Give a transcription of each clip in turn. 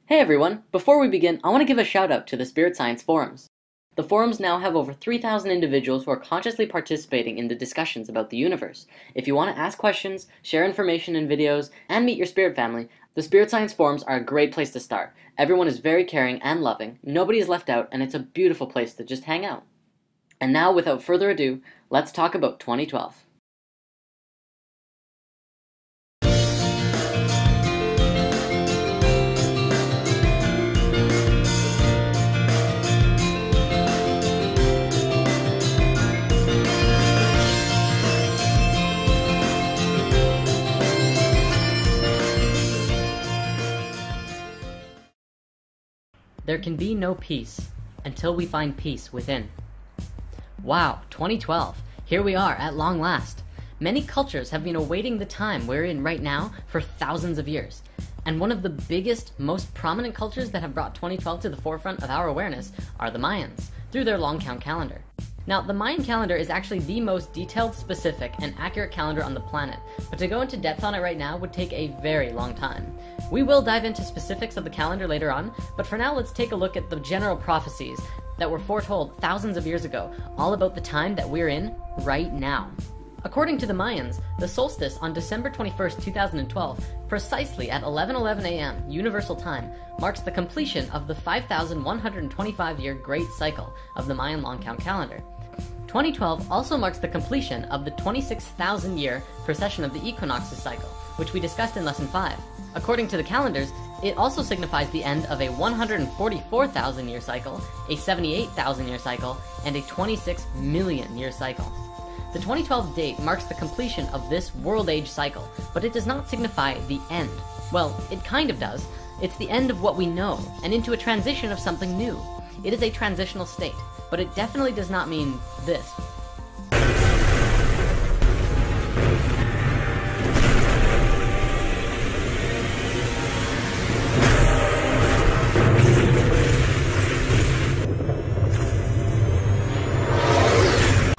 Hey everyone! Before we begin, I want to give a shout out to the Spirit Science forums. The forums now have over 3,000 individuals who are consciously participating in the discussions about the universe. If you want to ask questions, share information and videos, and meet your spirit family, the Spirit Science forums are a great place to start. Everyone is very caring and loving, nobody is left out, and it's a beautiful place to just hang out. And now, without further ado, let's talk about 2012. There can be no peace until we find peace within. Wow, 2012. Here we are at long last. Many cultures have been awaiting the time we're in right now for thousands of years. And one of the biggest, most prominent cultures that have brought 2012 to the forefront of our awareness are the Mayans, through their long count calendar. Now, the Mayan calendar is actually the most detailed, specific, and accurate calendar on the planet, but to go into depth on it right now would take a very long time. We will dive into specifics of the calendar later on, but for now let's take a look at the general prophecies that were foretold thousands of years ago, all about the time that we're in right now. According to the Mayans, the solstice on December 21st, 2012, precisely at 11:11 a.m. Universal Time, marks the completion of the 5,125-year Great Cycle of the Mayan long count calendar. 2012 also marks the completion of the 26,000-year precession of the equinoxes cycle, which we discussed in Lesson 5. According to the calendars, it also signifies the end of a 144,000-year cycle, a 78,000-year cycle, and a 26 million-year cycle. The 2012 date marks the completion of this world age cycle, but it does not signify the end. Well, it kind of does. It's the end of what we know, and into a transition of something new. It is a transitional state, but it definitely does not mean this.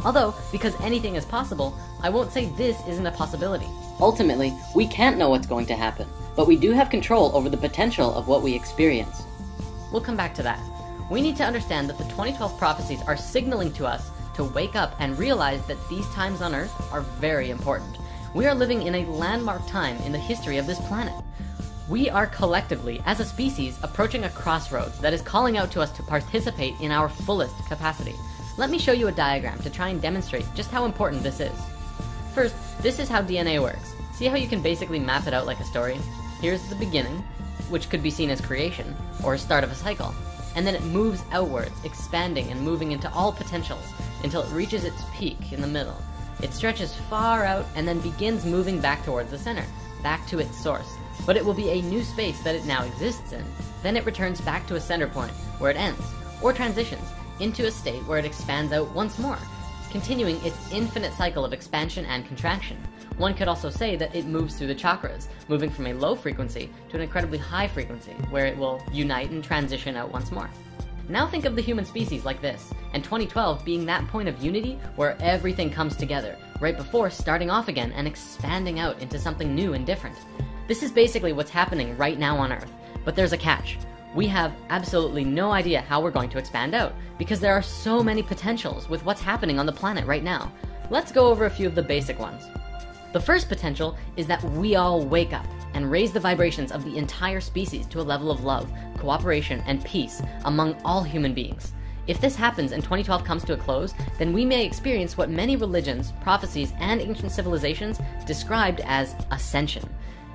Although, because anything is possible, I won't say this isn't a possibility. Ultimately, we can't know what's going to happen, but we do have control over the potential of what we experience. We'll come back to that. We need to understand that the 2012 prophecies are signaling to us to wake up and realize that these times on Earth are very important. We are living in a landmark time in the history of this planet. We are collectively, as a species, approaching a crossroads that is calling out to us to participate in our fullest capacity. Let me show you a diagram to try and demonstrate just how important this is. First, this is how DNA works. See how you can basically map it out like a story? Here's the beginning, which could be seen as creation, or a start of a cycle. And then it moves outwards, expanding and moving into all potentials, until it reaches its peak in the middle. It stretches far out and then begins moving back towards the center, back to its source. But it will be a new space that it now exists in. Then it returns back to a center point, where it ends, or transitions, into a state where it expands out once more, continuing its infinite cycle of expansion and contraction. One could also say that it moves through the chakras, moving from a low frequency to an incredibly high frequency, where it will unite and transition out once more. Now think of the human species like this, and 2012 being that point of unity where everything comes together, right before starting off again and expanding out into something new and different. This is basically what's happening right now on Earth, but there's a catch. We have absolutely no idea how we're going to expand out, because there are so many potentials with what's happening on the planet right now. Let's go over a few of the basic ones. The first potential is that we all wake up and raise the vibrations of the entire species to a level of love, cooperation, and peace among all human beings. If this happens and 2012 comes to a close, then we may experience what many religions, prophecies, and ancient civilizations described as ascension.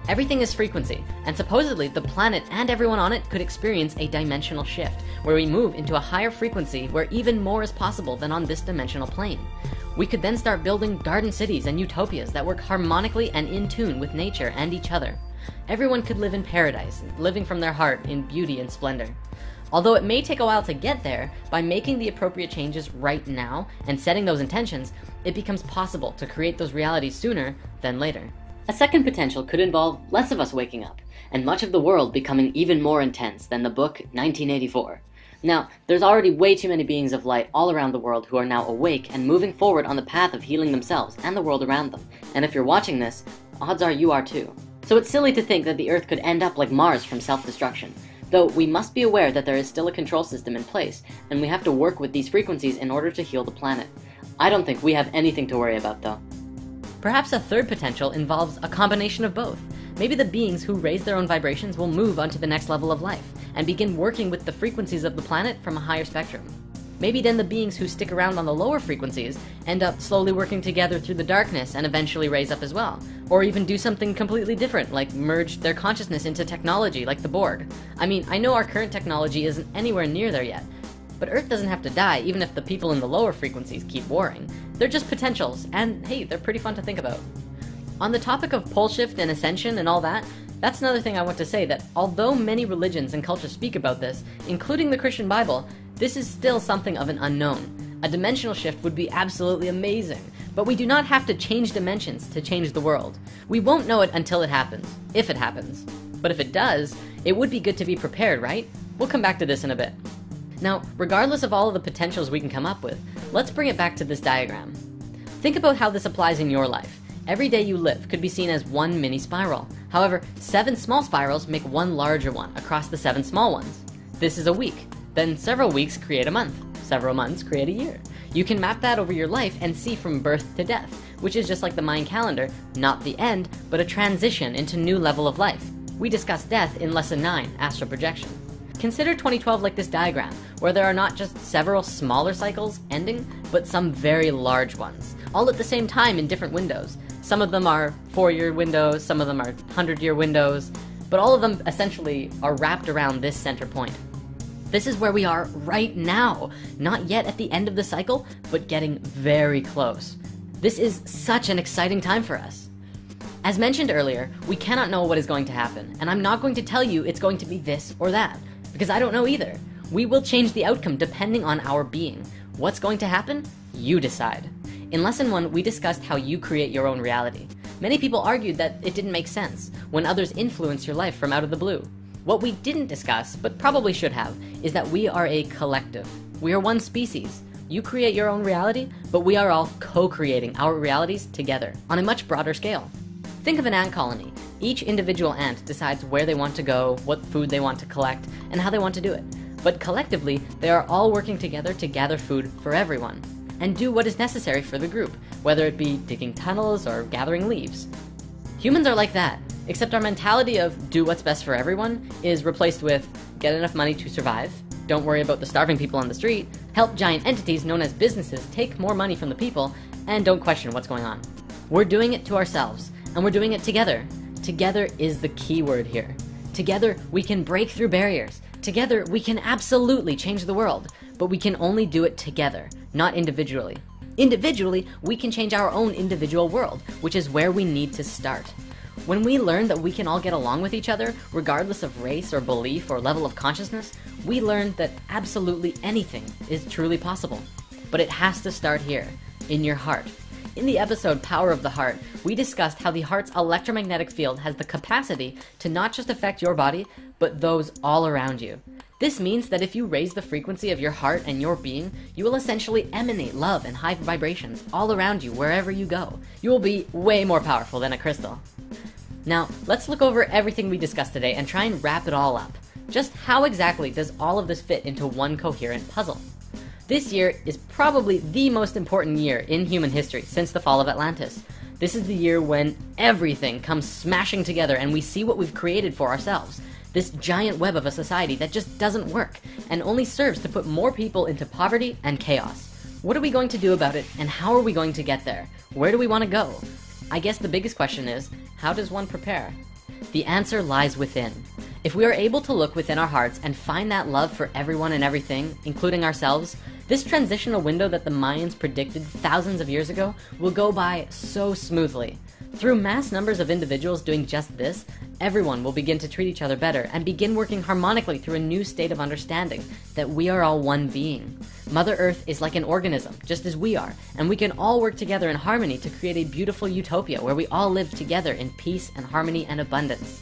Everything is frequency, and supposedly the planet and everyone on it could experience a dimensional shift, where we move into a higher frequency where even more is possible than on this dimensional plane. We could then start building garden cities and utopias that work harmonically and in tune with nature and each other. Everyone could live in paradise, living from their heart in beauty and splendor. Although it may take a while to get there, by making the appropriate changes right now and setting those intentions, it becomes possible to create those realities sooner than later. A second potential could involve less of us waking up, and much of the world becoming even more intense than the book 1984. Now, there's already way too many beings of light all around the world who are now awake and moving forward on the path of healing themselves and the world around them. And if you're watching this, odds are you are too. So it's silly to think that the Earth could end up like Mars from self-destruction. Though we must be aware that there is still a control system in place, and we have to work with these frequencies in order to heal the planet. I don't think we have anything to worry about though. Perhaps a third potential involves a combination of both. Maybe the beings who raise their own vibrations will move onto the next level of life, and begin working with the frequencies of the planet from a higher spectrum. Maybe then the beings who stick around on the lower frequencies end up slowly working together through the darkness and eventually raise up as well. Or even do something completely different, like merge their consciousness into technology like the Borg. I mean, I know our current technology isn't anywhere near there yet, but Earth doesn't have to die even if the people in the lower frequencies keep warring. They're just potentials, and hey, they're pretty fun to think about. On the topic of pole shift and ascension and all that, that's another thing I want to say, that although many religions and cultures speak about this, including the Christian Bible, this is still something of an unknown. A dimensional shift would be absolutely amazing, but we do not have to change dimensions to change the world. We won't know it until it happens, if it happens. But if it does, it would be good to be prepared, right? We'll come back to this in a bit. Now, regardless of all of the potentials we can come up with, let's bring it back to this diagram. Think about how this applies in your life. Every day you live could be seen as one mini spiral. However, 7 small spirals make one larger one across the 7 small ones. This is a week. Then several weeks create a month. Several months create a year. You can map that over your life and see from birth to death, which is just like the Mayan calendar, not the end, but a transition into new level of life. We discussed death in Lesson 9, Astral Projection. Consider 2012 like this diagram, where there are not just several smaller cycles ending, but some very large ones, all at the same time in different windows. Some of them are 4-year windows, some of them are 100-year windows, but all of them essentially are wrapped around this center point. This is where we are right now, not yet at the end of the cycle, but getting very close. This is such an exciting time for us. As mentioned earlier, we cannot know what is going to happen, and I'm not going to tell you it's going to be this or that, because I don't know either. We will change the outcome depending on our being. What's going to happen? You decide. In Lesson 1, we discussed how you create your own reality. Many people argued that it didn't make sense when others influence your life from out of the blue. What we didn't discuss, but probably should have, is that we are a collective. We are one species. You create your own reality, but we are all co-creating our realities together on a much broader scale. Think of an ant colony. Each individual ant decides where they want to go, what food they want to collect, and how they want to do it. But collectively, they are all working together to gather food for everyone, and do what is necessary for the group, whether it be digging tunnels or gathering leaves. Humans are like that. Except our mentality of do what's best for everyone is replaced with get enough money to survive, don't worry about the starving people on the street, help giant entities known as businesses take more money from the people, and don't question what's going on. We're doing it to ourselves, and we're doing it together. Together is the key word here. Together we can break through barriers. Together we can absolutely change the world, but we can only do it together, not individually. Individually, we can change our own individual world, which is where we need to start. When we learn that we can all get along with each other, regardless of race or belief or level of consciousness, we learn that absolutely anything is truly possible. But it has to start here, in your heart. In the episode Power of the Heart, we discussed how the heart's electromagnetic field has the capacity to not just affect your body, but those all around you. This means that if you raise the frequency of your heart and your being, you will essentially emanate love and high vibrations all around you wherever you go. You will be way more powerful than a crystal. Now, let's look over everything we discussed today and try and wrap it all up. Just how exactly does all of this fit into one coherent puzzle? This year is probably the most important year in human history since the fall of Atlantis. This is the year when everything comes smashing together and we see what we've created for ourselves. This giant web of a society that just doesn't work and only serves to put more people into poverty and chaos. What are we going to do about it, and how are we going to get there? Where do we want to go? I guess the biggest question is, how does one prepare? The answer lies within. If we are able to look within our hearts and find that love for everyone and everything, including ourselves, this transitional window that the Mayans predicted thousands of years ago will go by so smoothly. Through mass numbers of individuals doing just this, everyone will begin to treat each other better and begin working harmonically through a new state of understanding that we are all one being. Mother Earth is like an organism, just as we are, and we can all work together in harmony to create a beautiful utopia where we all live together in peace and harmony and abundance.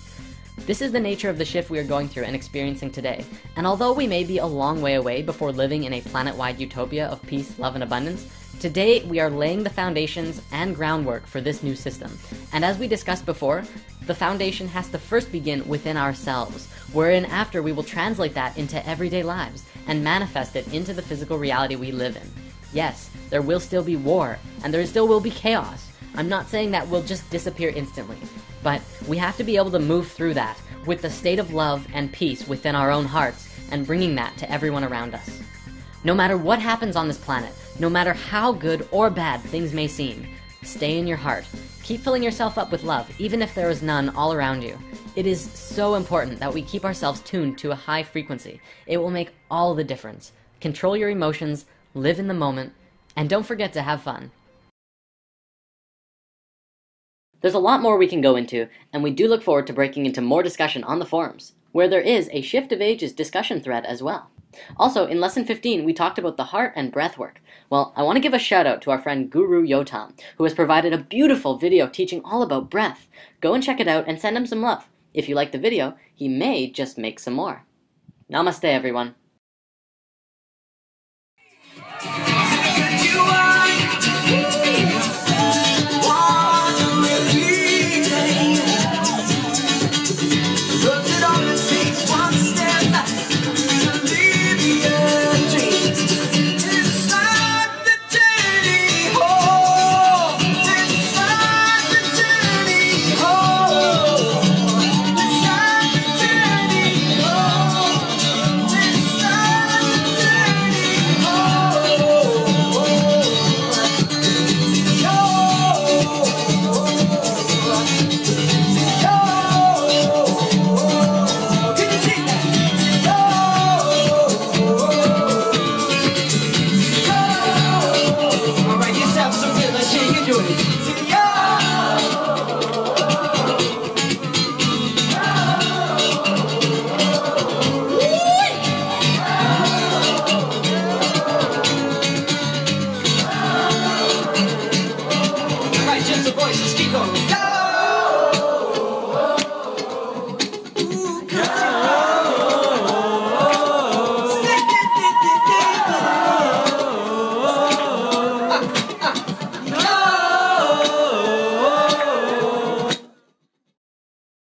This is the nature of the shift we are going through and experiencing today, and although we may be a long way away before living in a planet-wide utopia of peace, love, and abundance, today we are laying the foundations and groundwork for this new system. And as we discussed before, the foundation has to first begin within ourselves. wherein after we will translate that into everyday lives and manifest it into the physical reality we live in. Yes, there will still be war, and there still will be chaos. I'm not saying that will just disappear instantly, but we have to be able to move through that with the state of love and peace within our own hearts and bringing that to everyone around us. No matter what happens on this planet, no matter how good or bad things may seem, stay in your heart. Keep filling yourself up with love, even if there is none all around you. It is so important that we keep ourselves tuned to a high frequency. It will make all the difference. Control your emotions, live in the moment, and don't forget to have fun. There's a lot more we can go into, and we do look forward to breaking into more discussion on the forums, where there is a Shift of Ages discussion thread as well. Also, in Lesson 15, we talked about the heart and breath work. Well, I want to give a shout out to our friend Guru Yotam, who has provided a beautiful video teaching all about breath. Go and check it out and send him some love. If you like the video, he may just make some more. Namaste, everyone.